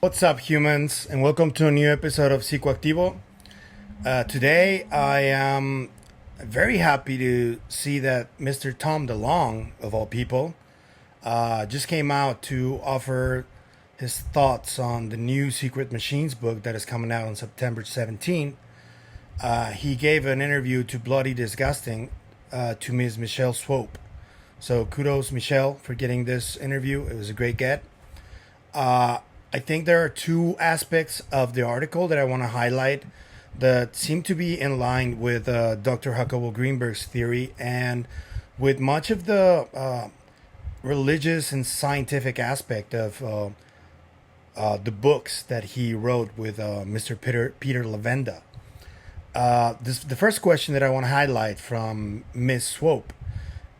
What's up, humans, and welcome to a new episode of Psicoactivo. Today, I am very happy to see that Mr. Tom DeLonge, of all people, just came out to offer his thoughts on the new Secret Machines book that is coming out on September 17th. He gave an interview to Bloody Disgusting to Ms. Michelle Swope. So kudos, Michelle, for getting this interview. It was a great get. I think there are two aspects of the article that I want to highlight that seem to be in line with Dr. Jacobo Grinberg's theory and with much of the religious and scientific aspect of the books that he wrote with Mr. Peter Levenda. The first question that I want to highlight from Ms. Swope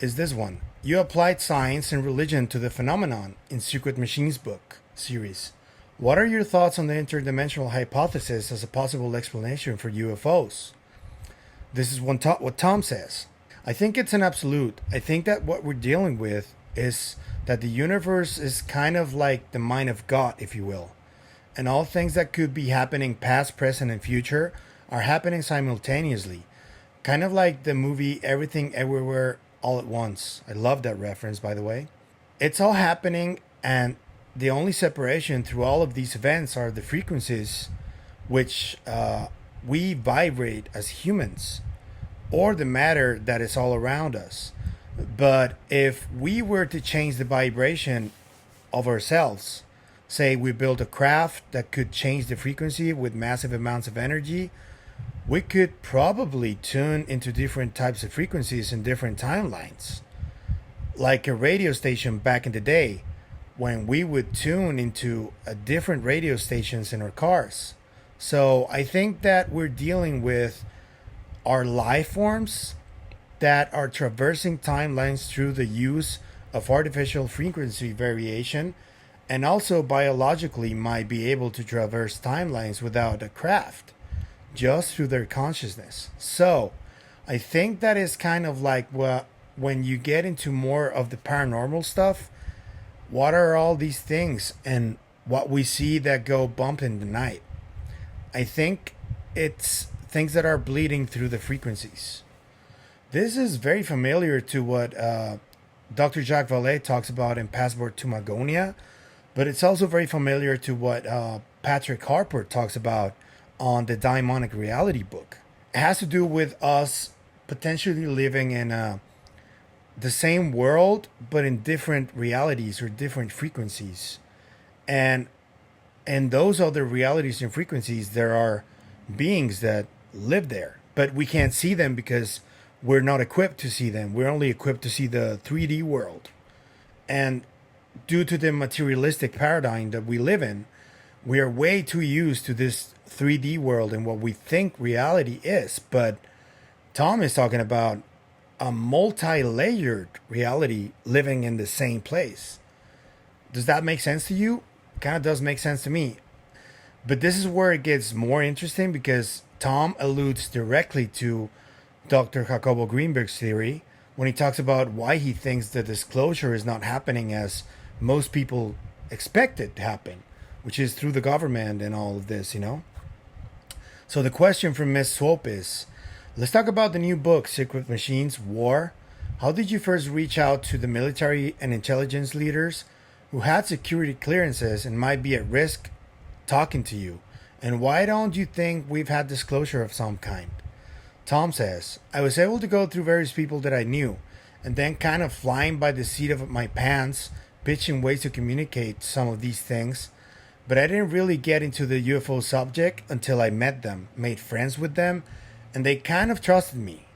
is this one. You applied science and religion to the phenomenon in Secret Machines book series. What are your thoughts on the interdimensional hypothesis as a possible explanation for UFOs? This is what Tom says. I think it's an absolute. I think that what we're dealing with is that the universe is kind of like the mind of God, if you will. And all things that could be happening past, present, and future are happening simultaneously. Kind of like the movie Everything Everywhere All at Once. I love that reference, by the way. It's all happening, and the only separation through all of these events are the frequencies which we vibrate as humans, or the matter that is all around us. But if we were to change the vibration of ourselves, say we build a craft that could change the frequency with massive amounts of energy, we could probably tune into different types of frequencies in different timelines. Like a radio station back in the day, when we would tune into different radio stations in our cars. So I think that we're dealing with our life forms that are traversing timelines through the use of artificial frequency variation, and also biologically might be able to traverse timelines without a craft, just through their consciousness. So I think that is kind of like when you get into more of the paranormal stuff, what are all these things and what we see that go bump in the night? I think it's things that are bleeding through the frequencies. This is very familiar to what Dr. Jacques Vallée talks about in Passport to Magonia, but it's also very familiar to what Patrick Harpur talks about on the Daimonic Reality book. It has to do with us potentially living in the same world, but in different realities or different frequencies. And in those other realities and frequencies, there are beings that live there, but we can't see them because we're not equipped to see them. We're only equipped to see the 3D world. And due to the materialistic paradigm that we live in, we are way too used to this 3D world and what we think reality is. But Tom is talking about a multi-layered reality living in the same place. Does that make sense to you? Kind of does make sense to me. But this is where it gets more interesting because Tom alludes directly to Dr. Jacobo Grinberg's theory when he talks about why he thinks the disclosure is not happening as most people expect it to happen, which is through the government and all of this, you know? So the question from Ms. Swope is, let's talk about the new book, Secret Machines War. How did you first reach out to the military and intelligence leaders who had security clearances and might be at risk talking to you? And why don't you think we've had disclosure of some kind? Tom says, I was able to go through various people that I knew, and then kind of flying by the seat of my pants, pitching ways to communicate some of these things. But I didn't really get into the UFO subject until I met them, made friends with them, and they kind of trusted me.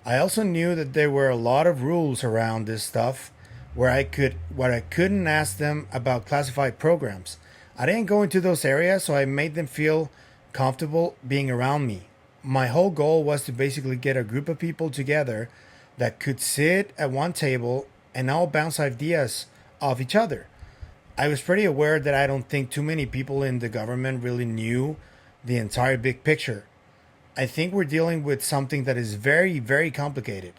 I also knew that there were a lot of rules around this stuff where I couldn't ask them about classified programs. I didn't go into those areas, so I made them feel comfortable being around me. My whole goal was to basically get a group of people together that could sit at one table and all bounce ideas off each other. I was pretty aware that I don't think too many people in the government really knew the entire big picture. I think we're dealing with something that is very, very complicated.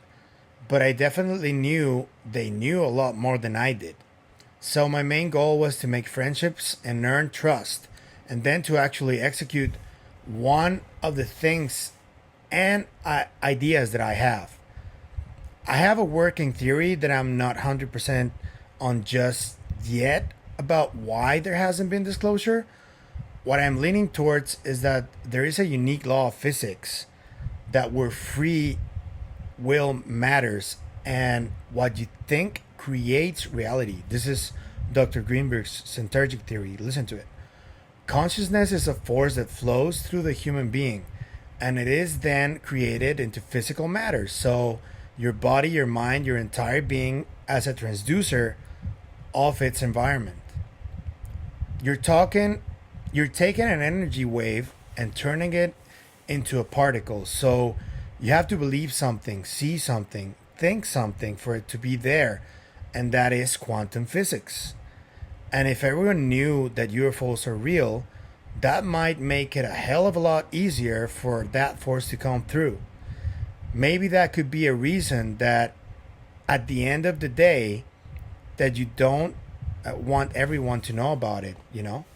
But I definitely knew they knew a lot more than I did. So my main goal was to make friendships and earn trust and then to actually execute one of the things and ideas that I have. I have a working theory that I'm not 100% on just yet about why there hasn't been disclosure. What I'm leaning towards is that there is a unique law of physics that where free will matters and what you think creates reality. This is Dr. Grinberg's Syntergic theory. Listen to it. Consciousness is a force that flows through the human being, and it is then created into physical matter. So your body, your mind, your entire being as a transducer of its environment. You're taking an energy wave and turning it into a particle. So you have to believe something, see something, think something for it to be there, and that is quantum physics. And if everyone knew that UFOs are real, that might make it a hell of a lot easier for that force to come through. Maybe that could be a reason that at the end of the day, that you don't want everyone to know about it, you know?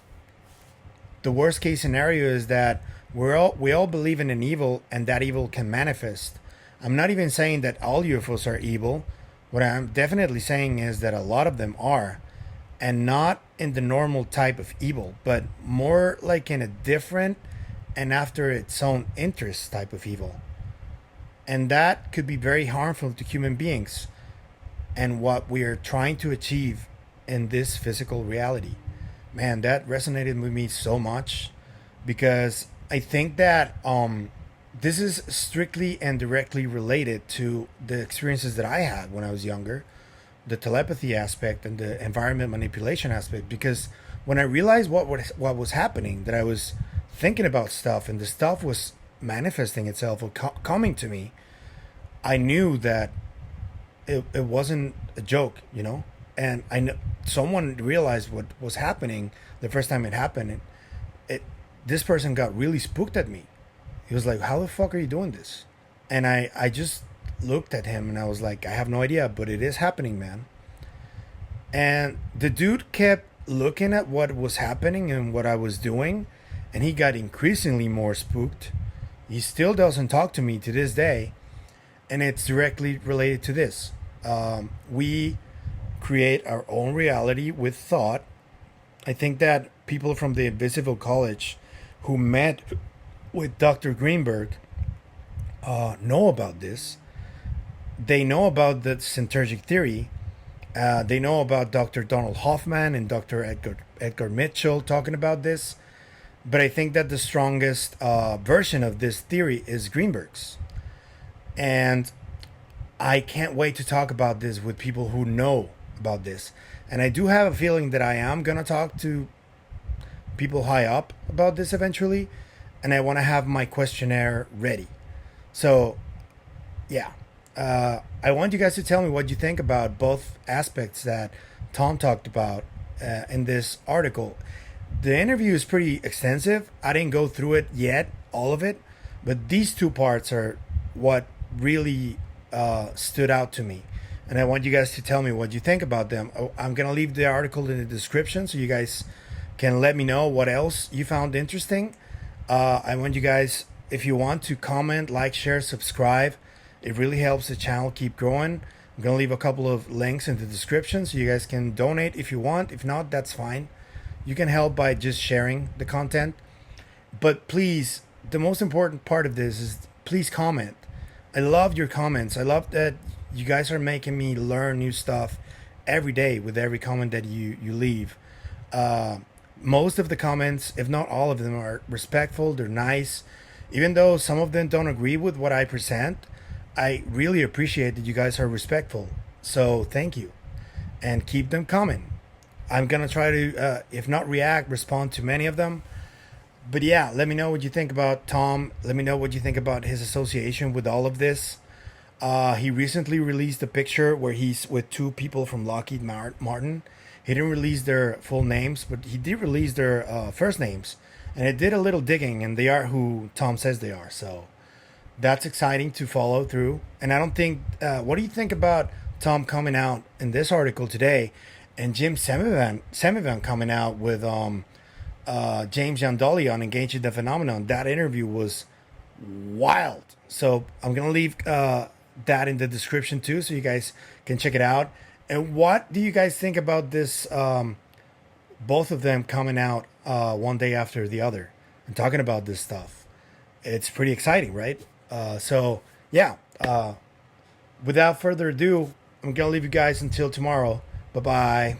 The worst case scenario is that we all believe in an evil and that evil can manifest. I'm not even saying that all UFOs are evil. What I'm definitely saying is that a lot of them are, and not in the normal type of evil, but more like in a different and after its own interest type of evil. And that could be very harmful to human beings and what we are trying to achieve in this physical reality. Man, that resonated with me so much because I think that this is strictly and directly related to the experiences that I had when I was younger, the telepathy aspect and the environment manipulation aspect. Because when I realized what was happening, that I was thinking about stuff and the stuff was manifesting itself or coming to me, I knew that it wasn't a joke, you know. And I know someone realized what was happening the first time it happened. This person got really spooked at me. He was like, "How the fuck are you doing this?" And I just looked at him and I was like, "I have no idea, but it is happening, man." And the dude kept looking at what was happening and what I was doing, and he got increasingly more spooked. He still doesn't talk to me to this day, and it's directly related to this. We create our own reality with thought. I think that people from the Invisible College who met with Dr. Grinberg know about this. They know about the Syntergic theory. They know about Dr. Donald Hoffman and Dr. Edgar Mitchell talking about this. But I think that the strongest version of this theory is Grinberg's. And I can't wait to talk about this with people who know about this. And I do have a feeling that I am going to talk to people high up about this eventually. And I want to have my questionnaire ready. So, yeah. I want you guys to tell me what you think about both aspects that Tom talked about in this article. The interview is pretty extensive. I didn't go through it yet, all of it. But these two parts are what really stood out to me. And I want you guys to tell me what you think about them. I'm going to leave the article in the description so you guys can let me know what else you found interesting. I want you guys, if you want, to comment, like, share, subscribe. It really helps the channel keep growing. I'm going to leave a couple of links in the description so you guys can donate if you want. If not, that's fine. You can help by just sharing the content. But please, the most important part of this is please comment. I love your comments. I love that you guys are making me learn new stuff every day with every comment that you leave. Most of the comments, if not all of them, are respectful. They're nice. Even though some of them don't agree with what I present, I really appreciate that you guys are respectful. So thank you. And keep them coming. I'm going to try to, if not react, respond to many of them. But yeah, let me know what you think about Tom. Let me know what you think about his association with all of this. He recently released a picture where he's with two people from Lockheed Martin. He didn't release their full names, but he did release their first names. And it did a little digging, and they are who Tom says they are. So that's exciting to follow through. And I don't think, what do you think about Tom coming out in this article today and Jim Semivan coming out with James Yandoli on Engaging the Phenomenon. That interview was wild. So I'm gonna leave that in the description too, so you guys can check it out. And what do you guys think about this? Both of them coming out one day after the other and talking about this stuff. It's pretty exciting, right? So yeah. Without further ado, I'm gonna leave you guys until tomorrow. Bye bye.